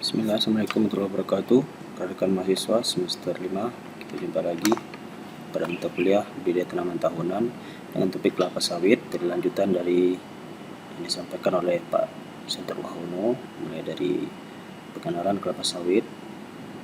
Bismillah, Assalamualaikum warahmatullahi wabarakatuh. Rekan mahasiswa semester 5, kita jumpa lagi pada mata kuliah budidaya tanaman tahunan dengan topik kelapa sawit, dari lanjutan dari yang disampaikan oleh Pak Senter Wahono, mulai dari pengenalan kelapa sawit,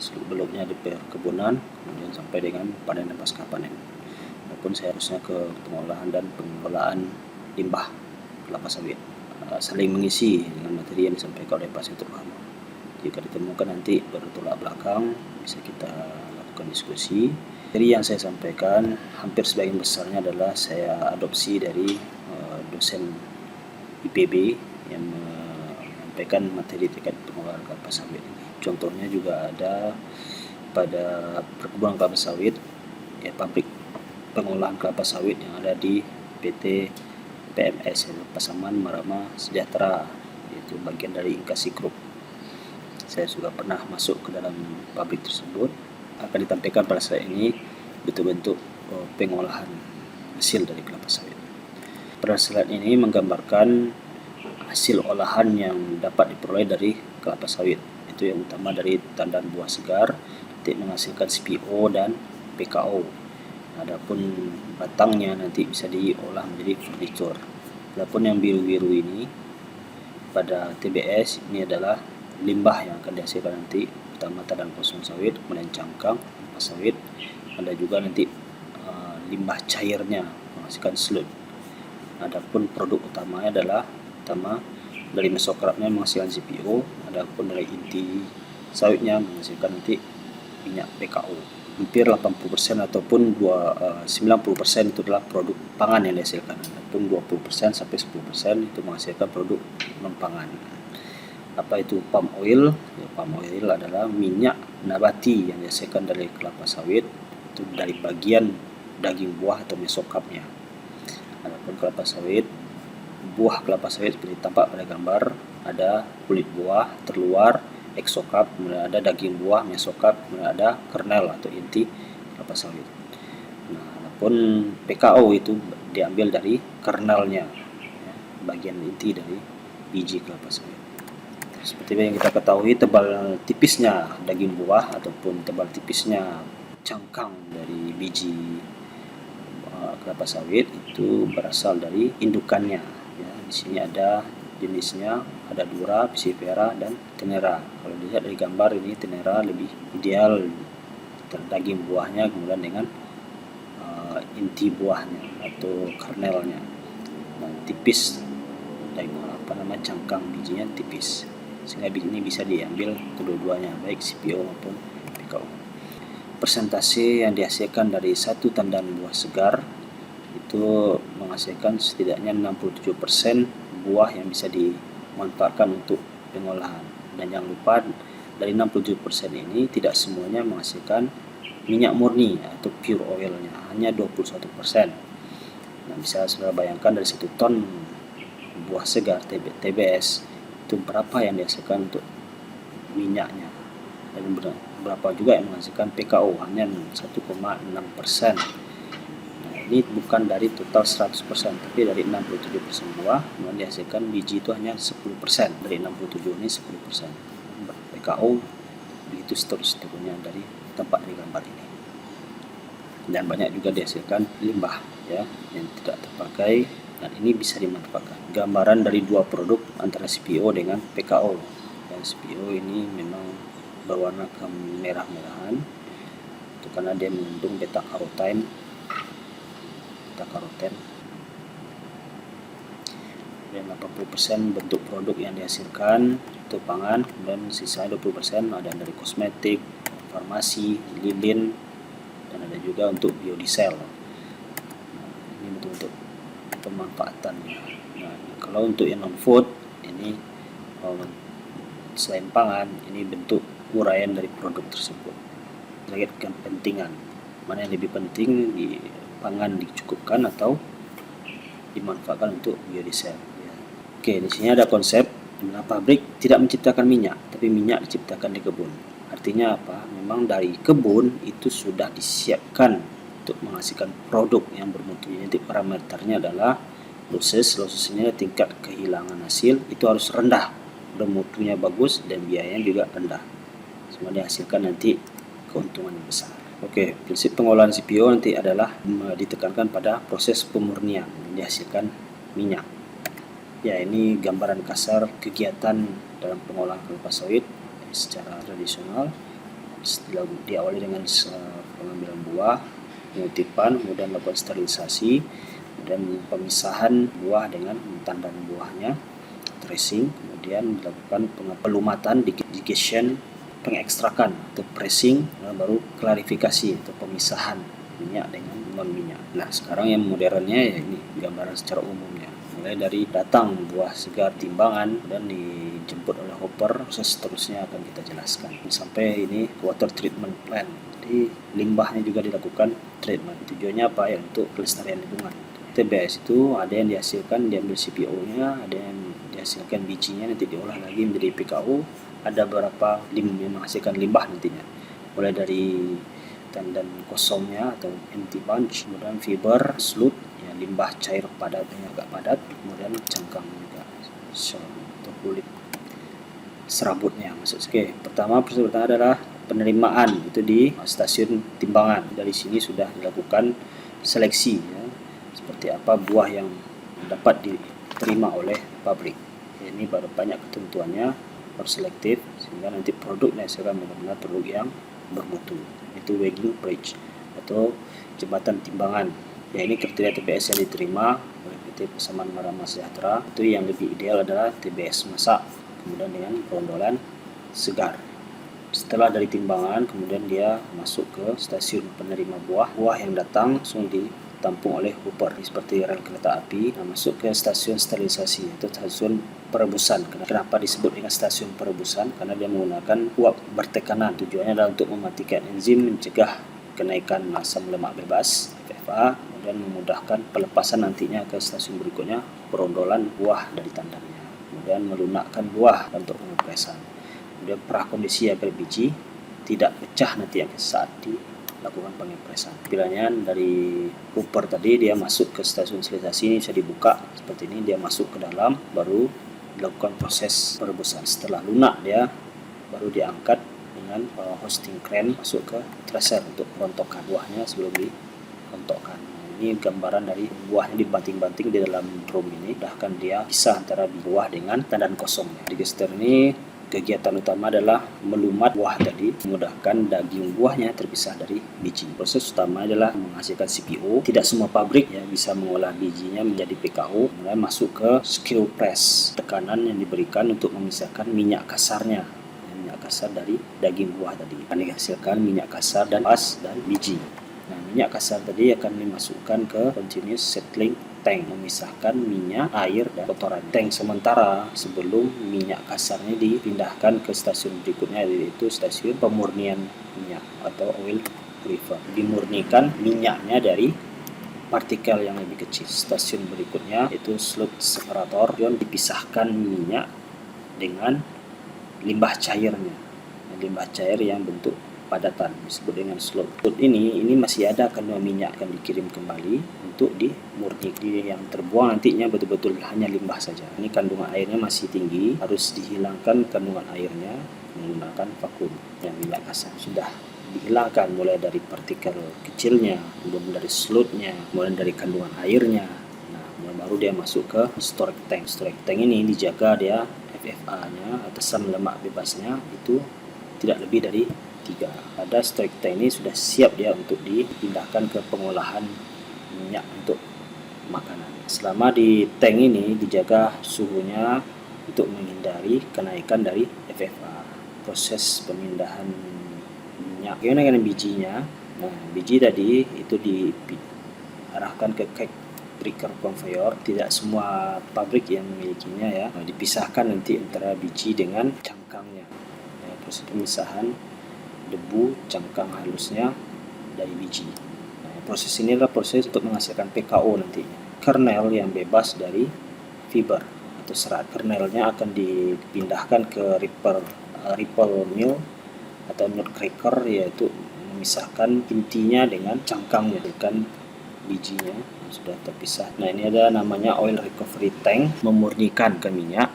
sebelumnya di perkebunan, kemudian sampai dengan panen dan pasca panen. Adapun seharusnya ke pengolahan dan pengelolaan limbah kelapa sawit, saling mengisi dengan materi yang disampaikan oleh Pak Senter Wahono. Jika ditemukan nanti bertolak belakang, bisa kita lakukan diskusi. Jadi yang saya sampaikan hampir sebagian besarnya adalah saya adopsi dari dosen IPB yang menyampaikan materi terkait pengolahan kelapa sawit ini. Contohnya juga ada pada perkebunan kelapa sawit, pabrik pengolahan kelapa sawit yang ada di PT PMS, Pasaman Marama Sejahtera, yaitu bagian dari Inkasi Group. Saya juga pernah masuk ke dalam pabrik tersebut. Akan ditampilkan pada slide ini bentuk-bentuk pengolahan hasil dari kelapa sawit. Pada slide ini menggambarkan hasil olahan yang dapat diperoleh dari kelapa sawit. Itu yang utama dari tandan buah segar, nanti menghasilkan CPO dan PKO. Adapun batangnya nanti bisa diolah menjadi furnitur. Adapun yang biru-biru ini pada TBS ini adalah limbah yang akan dihasilkan nanti, pertama tandan kosong sawit, kemudian cangkang ampas sawit, ada juga nanti limbah cairnya menghasilkan sludge. Adapun produk utamanya adalah dari mesokrapnya menghasilkan CPO, adapun dari inti sawitnya menghasilkan nanti minyak PKO. Hampir 80% ataupun 90% itu adalah produk pangan yang dihasilkan, adapun 20% sampai 10% itu menghasilkan produk non pangan. Apa itu palm oil? Palm oil adalah minyak nabati yang dihasilkan dari kelapa sawit, itu dari bagian daging buah atau mesokapnya. Adapun kelapa sawit, buah kelapa sawit seperti tampak pada gambar, ada kulit buah terluar, eksokap, kemudian ada daging buah, mesokap, kemudian ada kernel atau inti kelapa sawit. Nah, adapun PKO itu diambil dari kernelnya, bagian inti dari biji kelapa sawit. Seperti yang kita ketahui, tebal tipisnya daging buah ataupun tebal tipisnya cangkang dari biji kelapa sawit itu berasal dari indukannya. Ya, di sini ada jenisnya, ada Dura, Pisifera, dan Tenera. Kalau dilihat dari gambar ini, Tenera lebih ideal daging buahnya, kemudian dengan inti buahnya atau kernelnya. Nah, tipis cangkang bijinya tipis, sehingga ini bisa diambil kedua-duanya, baik CPO maupun PKO. Persentase yang dihasilkan dari satu tandan buah segar itu menghasilkan setidaknya 67% buah yang bisa dimanfaatkan untuk pengolahan. Dan jangan lupa, dari 67% ini tidak semuanya menghasilkan minyak murni atau pure oilnya, hanya 21%. Nah, bisa saudara bayangkan dari 1 ton buah segar TBS itu berapa yang dihasilkan untuk minyaknya, dan berapa juga yang menghasilkan PKO, hanya 1,6%. Nah, ini bukan dari total 100%, tapi dari 67% buah yang dihasilkan biji itu hanya 10%, dari 67 ini 10% PKO, begitu seterusnya dari tempat di gambar ini. Dan banyak juga dihasilkan limbah ya yang tidak terpakai, dan ini bisa dimanfaatkan. Gambaran dari dua produk antara CPO dengan PKO. Dan CPO ini memang berwarna kemerah-merahan itu karena dia mengandung beta karoten. Dan 80% bentuk produk yang dihasilkan itu pangan, dan sisa 20% ada dari kosmetik, farmasi, lilin, dan ada juga untuk biodiesel. Nah, ini bentuk pemanfaatannya. Nah, kalau untuk yang non food ini selain pangan, ini bentuk uraian dari produk tersebut terkait kepentingan mana yang lebih penting, di pangan dicukupkan atau dimanfaatkan untuk biodiesel ya. Oke, di sini ada konsep dimana pabrik tidak menciptakan minyak, tapi minyak diciptakan di kebun. Artinya apa? Memang dari kebun itu sudah disiapkan untuk menghasilkan produk yang bermutu. Jadi parameternya adalah prosesnya tingkat kehilangan hasil itu harus rendah bermutunya bagus dan biayanya juga rendah. Semua dihasilkan nanti keuntungan yang besar. Oke, prinsip pengolahan CPO nanti adalah ditekankan pada proses pemurnian yang dihasilkan minyak. Ya, ini gambaran kasar kegiatan dalam pengolahan kelapa sawit secara tradisional. Diawali dengan pengambilan buah, pengutipan, kemudian melakukan sterilisasi, dan pemisahan buah dengan tandan buahnya, tracing, kemudian dilakukan pelumatan, digestion, pengekstrakan atau pressing, baru klarifikasi atau pemisahan minyak dengan non minyak. Nah, sekarang yang modernnya ya ini gambaran secara umumnya. Mulai dari datang buah segar timbangan dan dijemput oleh hopper, proses seterusnya akan kita jelaskan sampai ini water treatment plant. Jadi limbahnya juga dilakukan treatment. Tujuannya apa? Ya untuk kelestarian lingkungan. TBS itu ada yang dihasilkan diambil CPO-nya, ada yang dihasilkan bijinya nanti diolah lagi menjadi PKO, ada beberapa yang menghasilkan limbah nantinya, mulai dari tandan kosongnya atau empty bunch, kemudian fiber, slut, ya, limbah cair padatnya agak padat, kemudian cangkang juga, atau kulit serabutnya maksud saya. Oke, proses pertama adalah penerimaan itu di stasiun timbangan. Dari sini sudah dilakukan seleksi, ya, seperti apa buah yang dapat diterima oleh pabrik. Ini baru banyak ketentuannya, harus selektif sehingga nanti produknya serta benar-benar produk yang bermutu. Itu weighing bridge atau jembatan timbangan. Ya, ini kriteria TBS yang diterima oleh PT Pasaman Marama Sejahtera. Itu yang lebih ideal adalah TBS masak, kemudian dengan perondolan segar. Setelah dari timbangan, kemudian dia masuk ke stasiun penerima buah. Buah yang datang langsung ditampung oleh hopper seperti rel kereta api, masuk ke stasiun sterilisasi atau stasiun perebusan. Kenapa disebut dengan stasiun perebusan? Karena dia menggunakan uap bertekanan. Tujuannya adalah untuk mematikan enzim, mencegah kenaikan asam lemak bebas FFA, dan memudahkan pelepasan nantinya ke stasiun berikutnya, perondolan buah dari tandannya, kemudian melunakkan buah untuk pengepresan. Kemudian prakondisi agar biji tidak pecah nanti saat dilakukan pengepresan. Bilanya dari hopper tadi dia masuk ke stasiun sterilisasi ini bisa dibuka seperti ini, dia masuk ke dalam, baru dilakukan proses perebusan. Setelah lunak dia baru diangkat dengan hosting crane masuk ke tracer untuk rontokan buahnya sebelum dirontokkan. Ini gambaran dari buahnya dibanting-banting di dalam drum ini, bahkan dia pisah antara buah dengan tandan kosongnya. Di gesture ini kegiatan utama adalah melumat buah tadi, memudahkan daging buahnya terpisah dari biji. Proses utama adalah menghasilkan CPO. Tidak semua pabrik yang bisa mengolah bijinya menjadi PKO. Kemudian masuk ke screw press, tekanan yang diberikan untuk memisahkan minyak kasarnya, minyak kasar dari daging buah tadi. Akan dihasilkan minyak kasar dan pas dan biji. Nah, minyak kasar tadi akan dimasukkan ke continuous settling tank, memisahkan minyak, air, dan kotoran. Tank sementara sebelum minyak kasarnya dipindahkan ke stasiun berikutnya, yaitu stasiun pemurnian minyak atau oil purifier. Dimurnikan minyaknya dari partikel yang lebih kecil. Stasiun berikutnya yaitu sludge separator, yang dipisahkan minyak dengan limbah cairnya. Limbah cair yang bentuk padatan disebut dengan sludge. Ini masih ada kandungan minyak, akan dikirim kembali untuk dimurni. Yang terbuang nantinya betul-betul hanya limbah saja. Ini kandungan airnya masih tinggi, harus dihilangkan kandungan airnya menggunakan vakum. Yang minyak kasar sudah dihilangkan mulai dari partikel kecilnya, kemudian dari sludge-nya, kemudian dari kandungan airnya. Nah, baru dia masuk ke storage tank. Storage tank ini dijaga dia FFA-nya atau asam lemak bebasnya itu tidak lebih dari 3. Pada storage tank ini sudah siap dia untuk dipindahkan ke pengolahan minyak untuk makanan. Selama di tank ini dijaga suhunya untuk menghindari kenaikan dari FFA. Proses pemindahan minyak dengan bijinya. Nah, biji tadi itu diarahkan ke cake breaker conveyor. Tidak semua pabrik yang memilikinya, ya. Dipisahkan nanti antara biji dengan cangkangnya. Nah, proses pemisahan debu cangkang halusnya dari biji. Nah, proses ini adalah proses untuk menghasilkan PKO nantinya. Kernel yang bebas dari fiber atau serat. Kernelnya akan dipindahkan ke ripple mill atau nutcracker, yaitu memisahkan intinya dengan cangkangnya dengan bijinya yang sudah terpisah. Nah, ini ada namanya oil recovery tank, memurnikan ke minyak.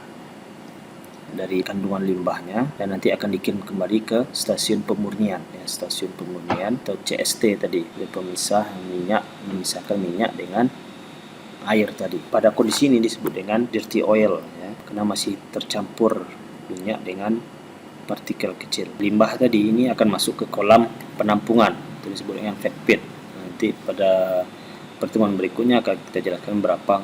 dari kandungan limbahnya dan nanti akan dikirim kembali ke stasiun pemurnian, ya, stasiun pemurnian atau CST tadi, pemisah minyak, memisahkan minyak dengan air tadi. Pada kondisi ini disebut dengan dirty oil, ya, karena masih tercampur minyak dengan partikel kecil. Limbah tadi ini akan masuk ke kolam penampungan, itu disebut dengan fat pit. Nanti pada pertemuan berikutnya akan kita jelaskan berapa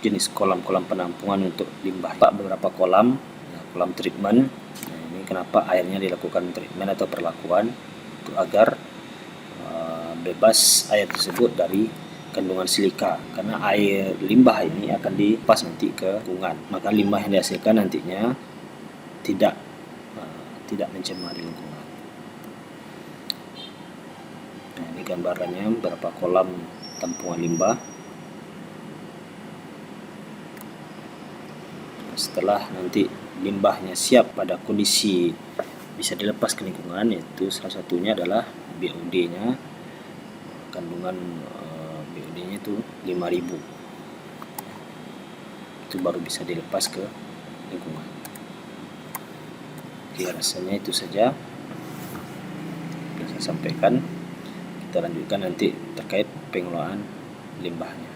jenis kolam-kolam penampungan untuk limbah. Beberapa kolam, ya, kolam treatment. Nah, ini kenapa airnya dilakukan treatment atau perlakuan itu agar bebas air tersebut dari kandungan silika, karena air limbah ini akan dilepas nanti ke lingkungan, maka limbah yang dihasilkan nantinya tidak mencemari lingkungan. Nah, ini gambarannya beberapa kolam tampungan limbah. Setelah nanti limbahnya siap pada kondisi bisa dilepas ke lingkungan, yaitu salah satunya adalah BOD-nya, kandungan BOD-nya itu 5000, itu baru bisa dilepas ke lingkungan. Oke, rasanya itu saja yang saya sampaikan. Kita lanjutkan nanti terkait pengelolaan limbahnya.